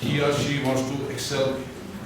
he or she wants to excel,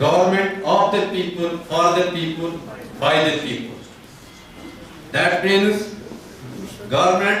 government of the people, for the people, by the people. That means government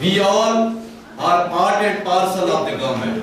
We all are part and parcel of the government.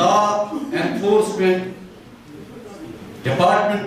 law enforcement department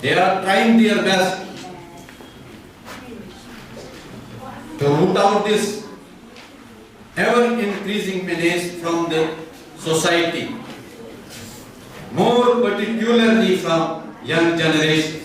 they are trying their best to root out this ever increasing menace from the society, more particularly from young generations.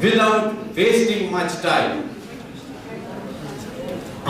without wasting much time.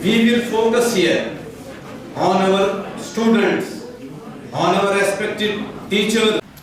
we will focus here on our students, on our respected teachers.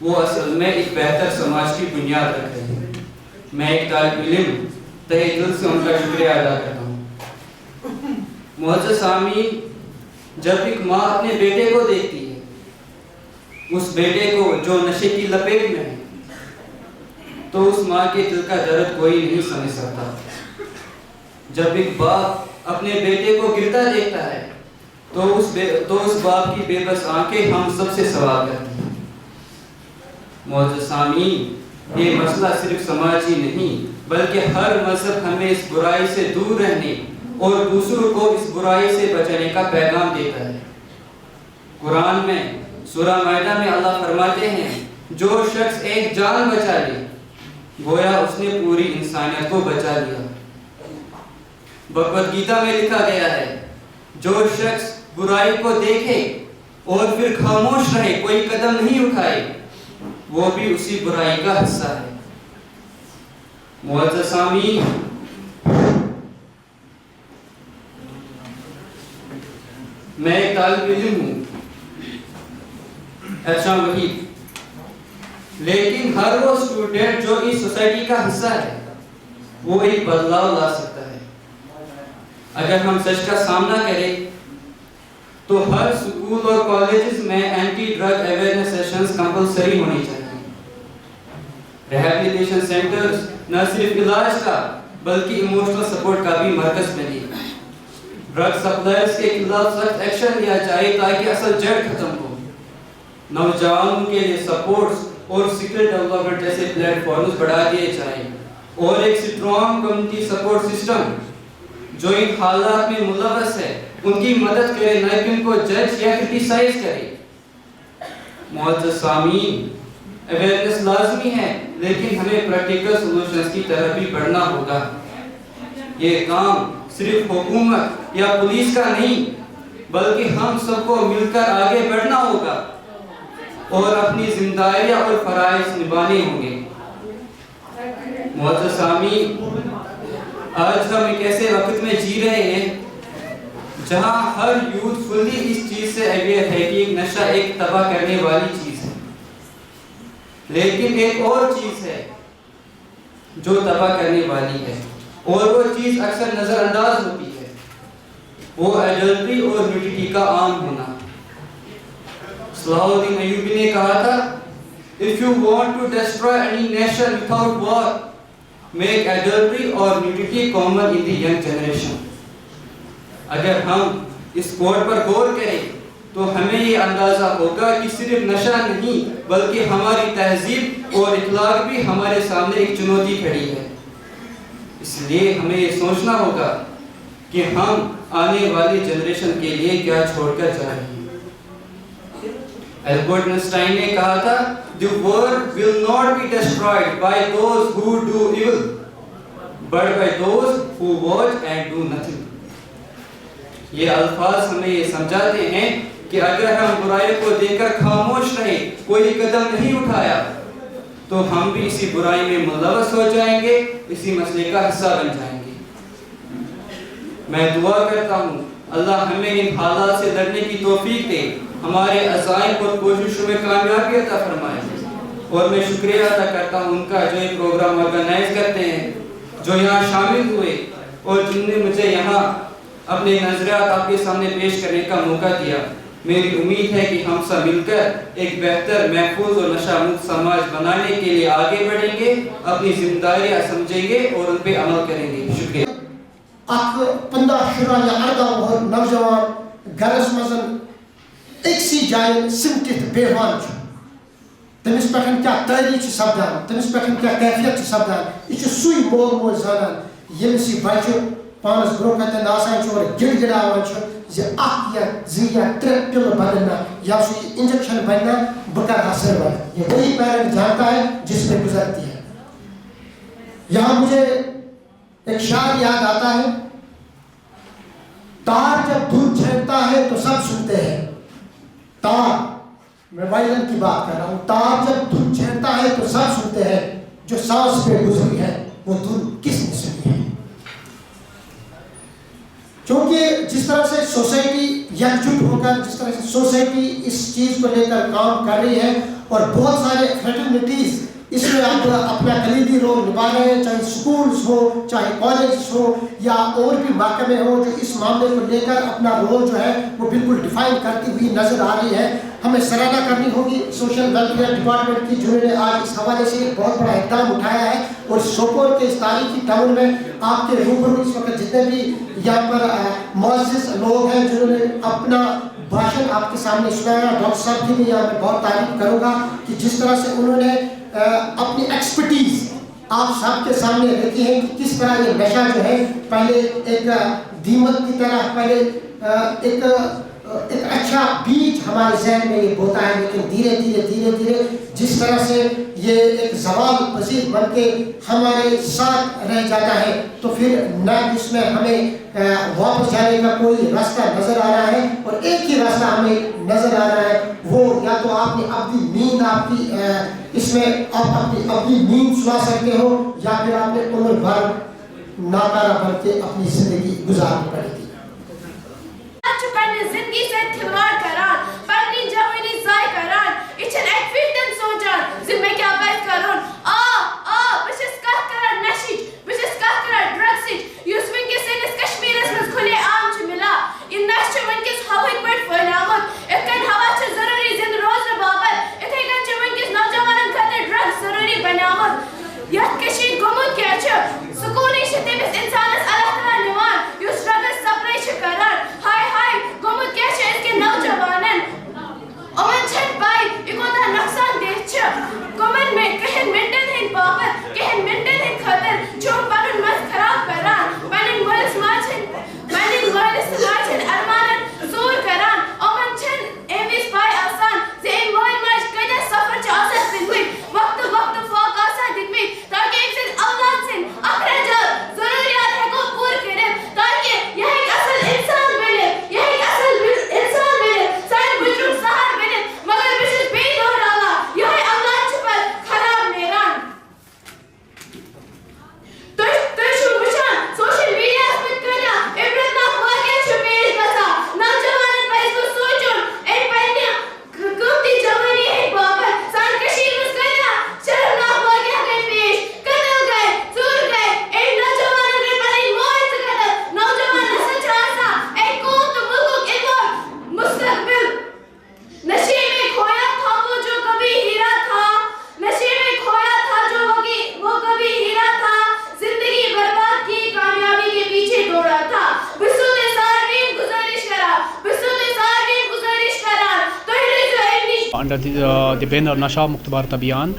وہ اصل میں ایک بہتر سماج کی بنیاد رکھ رہے ہیں۔ میں ایک طالب علم تہہ دل سے ان کا شکریہ ادا کرتا ہوں۔ معزز سامعین، جب ایک ماں اپنے بیٹے کو دیکھتی ہے، اس بیٹے کو جو نشے کی لپیٹ میں ہے، تو اس ماں کے دل کا درد کوئی نہیں سمجھ سکتا۔ جب ایک باپ اپنے بیٹے کو گرتا دیکھتا ہے تو اس باپ کی بے بس آنکھیں ہم سب سے سوال کرتی ہیں۔ معزز سامعین، یہ مسئلہ صرف سماجی نہیں بلکہ ہر مذہب ہمیں اس برائی سے دور رہنے اور دوسروں کو اس برائی سے بچانے کا پیغام دیتا ہے۔ قرآن میں سورہ مائدہ میں اللہ فرماتے ہیں، جو شخص ایک جان بچا لے گویا اس نے پوری انسانیت کو بچا لیا۔ بھگوت گیتا میں لکھا گیا ہے، جو شخص برائی کو دیکھے اور پھر خاموش رہے، کوئی قدم نہیں اٹھائے، وہ بھی اسی برائی کا حصہ ہے۔ معزز سامعین، میں ایک طالب علم ہوں، اچھا وحید، لیکن ہر وہ اسٹوڈنٹ جو اس سوسائٹی کا حصہ ہے وہ ایک بدلاؤ لا سکتا ہے۔ اگر ہم سچ کا سامنا کریں تو ہر سکول اور کالجز میں anti drug awareness sessions compulsory ہونی چاہیے۔ ریہیبلیٹیشن سینٹرز نہ صرف علاج کا بلکہ ایموشنل سپورٹ کا بھی مرکز بنے۔ ڈرگ سپلائرز کے خلاف سخت ایکشن لیا جائے تاکہ اصل جڑ ختم ہو۔ نوجوانوں کے لیے سپورٹس اور اسکل ڈیولپمنٹ جیسے پلیٹ فارمز بڑھا دیے جائیں، اور ایک اسٹرانگ کمیونٹی سپورٹ سسٹم جو ان حالات میں ملوث ہے ان کی مدد کرے، نہ کہ ان کو جج یا کرٹیسائز کرے۔ معزز سامعین، اویئرنس لازمی ہے لیکن ہمیں پریکٹیکل سولوشنز کی طرف بھی بڑھنا ہوگا۔ یہ کام صرف حکومت یا پولیس کا نہیں بلکہ ہم سب کو مل کر آگے بڑھنا ہوگا اور اپنی ذمہ داریاں اور فرائض نبھانے ہوں گے۔ معزز سامعین، آج ہم ایک ایسے وقت میں جی رہے ہیں جہاں ہر یوتھ فلی اس چیز سے اویئر ہے کہ ایک نشہ ایک تباہ کرنے والی چیز ہے، لیکن ایک اور چیز ہے جو تباہ کرنے والی ہے، اور وہ چیز اکثر نظر انداز ہوتی ہے، وہ ایڈلٹری اور نیوڈیٹی کا عام ہونا۔ صلاح الدین ایوبی نے کہا تھا، if you want to destroy any nation without war, make adultery or nudity common in the young generation۔ اگر ہم اس کوٹ پر غور کریں تو ہمیں یہ اندازہ ہوگا کہ صرف نشہ نہیں بلکہ ہماری تہذیب اور اخلاق بھی ہمارے سامنے ایک چنوتی کھڑی ہے۔ اس لیے ہمیں یہ سوچنا ہوگا کہ ہم آنے والی جنریشن کے لیے کیا چھوڑ کر جا رہے ہیں۔ البرٹ آئنسٹائن نے کہا تھا، "The world will not be destroyed by those who do evil, but by those who watch and do nothing۔ یہ الفاظ ہمیں یہ سمجھاتے ہیں کہ اگر ہم برائی کو دیکھ کر خاموش رہے، کوئی قدم نہیں اٹھایا، تو ہم بھی اسی برائی میں ملوث ہو جائیں گے، اسی مسئلے کا حصہ بن جائیں گے۔ میں دعا کرتا ہوں اللہ ہمیں ان حالات سے لڑنے کی توفیق دے، ہمارے عزائم اور کوششوں میں کامیابی عطا فرمائے۔ اور میں شکریہ ادا کرتا ہوں ان کا جو یہ پروگرام آرگنائز کرتے ہیں، جو یہاں شامل ہوئے اور جن نے مجھے یہاں اپنے نظریات آپ کے سامنے پیش کرنے کا موقع دیا۔ میری امید ہے کہ ہم سب مل کر ایک بہتر، محفوظ اور نشہ مکت سماج بنانے کے لیے آگے بڑھیں گے، اپنی ذمہ داریاں سمجھیں گے اور ان پہ عمل کریں گے۔ شکریہ۔ 15 شُراہ یا 18 وُہُر نوجوان گھرس مزن أکسی جایہِ سمٹِتھ بیہوان چھُ، تٔمِس پٮ۪ٹھ کیٛاہ تٲری چھِ سپدان، تٔمِس پٮ۪ٹھ کیٛاہ کیفیت چھِ سپدان، یہِ چھُ سُے مول موج زانان ییٚمِس یہِ بچہِ پانس برونٛہہ کَنٮ۪ن آسان چھُ اور گِڑ گِڑاوان چھُ زِ اکھ یا زٕ یا ترٛےٚ پِلہٕ بنن نا یا سُہ انجیکشن بنہِ نا بہٕ کرٕ ہا سروائیو۔ یہ وہی پیرنٹ جانتا ہے جس میں گزرتی ہے۔ یہاں مجھے ایک شعر یاد آتا ہے، تار جب دھن چھینکتا ہے تو سب سنتے ہیں۔ تار، میں وائلن کی بات کر رہا ہوں، تار جب دھن چھینکتا ہے تو سب سنتے ہیں، جو سانس پہ گزری ہے وہ دھن کس نے سنی ہے؟ چونکہ جس طرح سے سوسائٹی یکجٹ ہو کر، جس طرح سے سوسائٹی اس چیز کو لے کر کام کر رہی ہے، اور بہت سارے فریٹرنیٹیز اس میں آپ اپنا کلیدی رول نبھا رہے ہیں, چاہے اسکولس ہو, چاہے کالجز ہو, یا اور بھی محکمے ہو جو اس معاملے کو لے کر اپنا رول جو ہے وہ بالکل ڈیفائن کرتی ہوئی نظر آ رہی ہے. ہمیں سراہنا کرنی ہوگی سوشل ویلفیئر ڈپارٹمنٹ کی جنہوں نے آج اس حوالے سے ایک بہت بڑا اقدام اٹھایا ہے. اور سوپور کے اس تاریخی ٹاؤن میں آپ کے روبرو اس وقت جتنے بھی یہاں پر معزز لوگ ہیں جنہوں نے اپنا بھاشن آپ کے سامنے سنایا, ڈاکٹر صاحب کی بھی یہاں میں بہت تعریف کروں گا کہ جس طرح سے انہوں نے اپنی ایکسپرٹیز آپ سب کے سامنے رکھی ہے کہ کس طرح یہ نشہ جو ہے پہلے ایک دیمک کی طرح پہلے ایک اچھا بیج ہمارے ذہن میں یہ ہوتا ہے, لیکن دھیرے دھیرے جس طرح سے یہ ایک زوال پذیر بن کے ہمارے ساتھ رہ جاتا ہے تو پھر نہ اس میں ہمیں واپس جانے کا کوئی راستہ نظر آ رہا ہے. اور ایک ہی راستہ ہمیں نظر آ رہا ہے, وہ یا تو آپ نے اپنی نیند آپ کی اس میں آپ اپنی نیند سنا سکتے ہو, یا پھر آپ نے عمر بھر ناکارہ بن کے اپنی زندگی گزارنی پڑے گی. زندگی سے کھلواڑ کران, پنی جوانی ضائع کران, یہ چھن ایک فیٹن سوچان زِ میں کیا بس کرون. بہٕ چھَس کتھ کران نشِچ, بہٕ چھَس کتھ کران ڈرگسٕچ, یُس وٕنکٮ۪س سٲنِس کشمیٖرس منٛز کھُلے عام چھُ مِلان. یہِ نشہٕ چھُ وٕنکٮ۪س ہوہٕکۍ پٲٹھۍ پھٔہلیومُت. یِتھ کٔنۍ ہوا چھُ ضروٗری زِندٕ روزنہٕ باپتھ, یِتھَے کٔنۍ چھُ وٕنکٮ۪س نوجوانن خٲطرٕ ڈرگس ضروٗری بنیومُت. یتھ کٔشیٖرِ گوٚمُت کیٛاہ چھُ, سکوٗنٕے چھِ تٔمِس اِنسانس اللہ تعالیٰ نِوان یُس ڈرگس سپلاے چھُ کران. ہاے گوٚمُت کیٛاہ چھُ أزکٮ۪ن نوجوانن, یِمن چھنہٕ پاے یہِ کوٗتاہ نۄقصان دہ چھُ. کینٛہن مِنٹن ہٕنٛدۍ باپتھ, کینٛہن مِنٹن ہٕنٛدۍ خٲطرٕ چھُ پنُن مس خراب کران, پنٕنۍ مٲلِس ماجہِ ہٕنٛدۍ ارمانن ژوٗر کران. یِمن چھنہٕ اَمہِ وِزِ پاے آسان زِ أمۍ مٲلۍ ماجہِ کۭتیاہ سفر چھِ آسان دِتمٕتۍ, وقتہٕ فاق آسان دِتمٕتۍ, تاکہِ أمۍ سٕنٛدۍ اولاد سٕنٛدۍ اخراجات ضروٗریات ہٮ۪کو پوٗرٕ کٔرِتھ, تاکہِ یہِ ہٮ۪کہِ اصل اِنسان بٔنِتھ, یہِ ہٮ۪کہِ اصل اِنسان بٔنِتھ, سانہِ بٕجرُک سہارٕ بٔنِتھ. مگر بہٕ چھُس بیٚیہِ دۄہراوان یِہوٚے اولاد چھُ پتہٕ خراب نیران. تُہۍ چھِو وٕچھان سوشل میڈیاہس پٮ۪ٹھ کۭتیاہ عبرتناک واقعہٕ چھِ پیش گژھان. نوجوانن پزِ نہٕ سونٛچُن أمۍ پننہِ قۭمتی جوٲنی ہٕنٛدۍ باپتھ. سانہِ کٔشیٖرِ منٛز کۭتیاہ شرمناک واقعہٕ گٔے پیش, قتل گٔے, ژوٗر گٔے, أمۍ نوجوانن گٔے پنٕنۍ موج تہٕ قتل. نوجوان ہسا چھُ آسان اَکہِ قوم تہٕ مُلکُک اِنوٲٹ مستقبل. نشے میں کھویا تھا وہ جو کبھی ہیرا تھا, نشے میں کھویا تھا جو وہ کبھی ہیرا تھا, زندگی برباد کی کامیابی کے پیچھے دوڑا تھا. بسوتے ساروین گزارش کران تُہۍ روٗزِو اَمہِ نِش. انڈر دی بینر نشہ مکت بھارت ابھیان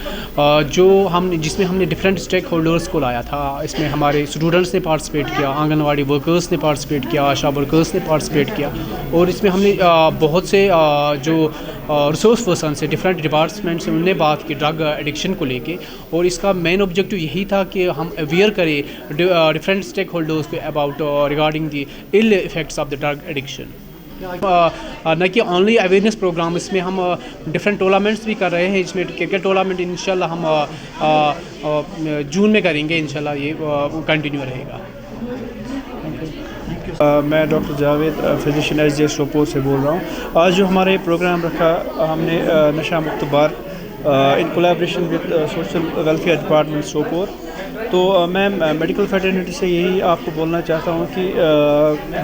جس میں ہم نے ڈفرینٹ اسٹیک ہولڈرس کو لایا تھا. اس میں ہمارے اسٹوڈنٹس نے پارٹیسپیٹ کیا, آنگن واڑی ورکرس نے پارٹیسپیٹ کیا, آشا ورکرس نے پارٹیسپیٹ کیا, اور اس میں ہم نے بہت سے جو ریسورس پرسن سے ڈفرینٹ ڈپارٹمنٹ سے انہوں نے بات کی ڈرگ ایڈکشن کو لے کے. اور اس کا مین آبجیکٹو یہی تھا کہ ہم اویئر کریں ڈفرینٹ اسٹیک ہولڈرس کو about regarding the all effects of the drug addiction. نہ کہ اونلی اویئرنیس پروگرام, اس میں ہم ڈفرینٹ ٹورنامنٹس بھی کر رہے ہیں. اس میں کرکٹ ٹورنامنٹ انشاءاللہ ہم جون میں کریں گے, انشاءاللہ یہ کنٹینیو رہے گا. میں doctor Javed physician S G S Sopore سے بول رہا ہوں. آج جو ہمارے پروگرام رکھا ہم نے Nasha Mukt Bharat in collaboration with social welfare department Sopore. تو میں میڈیکل فیٹرنیٹی سے یہی آپ کو بولنا چاہتا ہوں کہ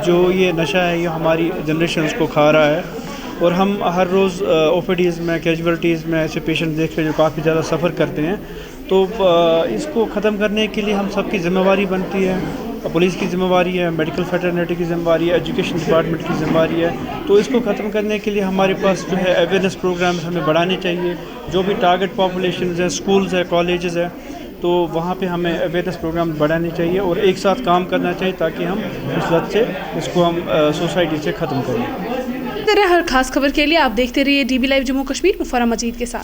جو یہ نشہ ہے یہ ہماری جنریشنز کو کھا رہا ہے, اور ہم ہر روز او پی ڈیز میں کیجویلٹیز میں ایسے پیشنٹ دیکھ رہے ہیں جو کافی زیادہ سفر کرتے ہیں. تو اس کو ختم کرنے کے لیے ہم سب کی ذمہ داری بنتی ہے. پولیس کی ذمہ داری ہے, میڈیکل فیٹرنیٹی کی ذمہ داری ہے, ایجوکیشن ڈپارٹمنٹ کی ذمہ داری ہے. تو اس کو ختم کرنے کے لیے ہمارے پاس جو ہے اویئرنیس پروگرامز ہمیں بڑھانے چاہیے. جو بھی ٹارگیٹ پاپولیشنز ہیں, اسکولز ہیں, کالجز ہیں, تو وہاں پہ ہمیں اویئرنیس پروگرام بڑھانے چاہیے اور ایک ساتھ کام کرنا چاہیے تاکہ ہم اس لت سے اس کو ہم سوسائٹی سے ختم کریں. ہر خاص خبر کے لیے آپ دیکھتے رہیے D B live Jammu Kashmir. Mufrah Majeed کے ساتھ.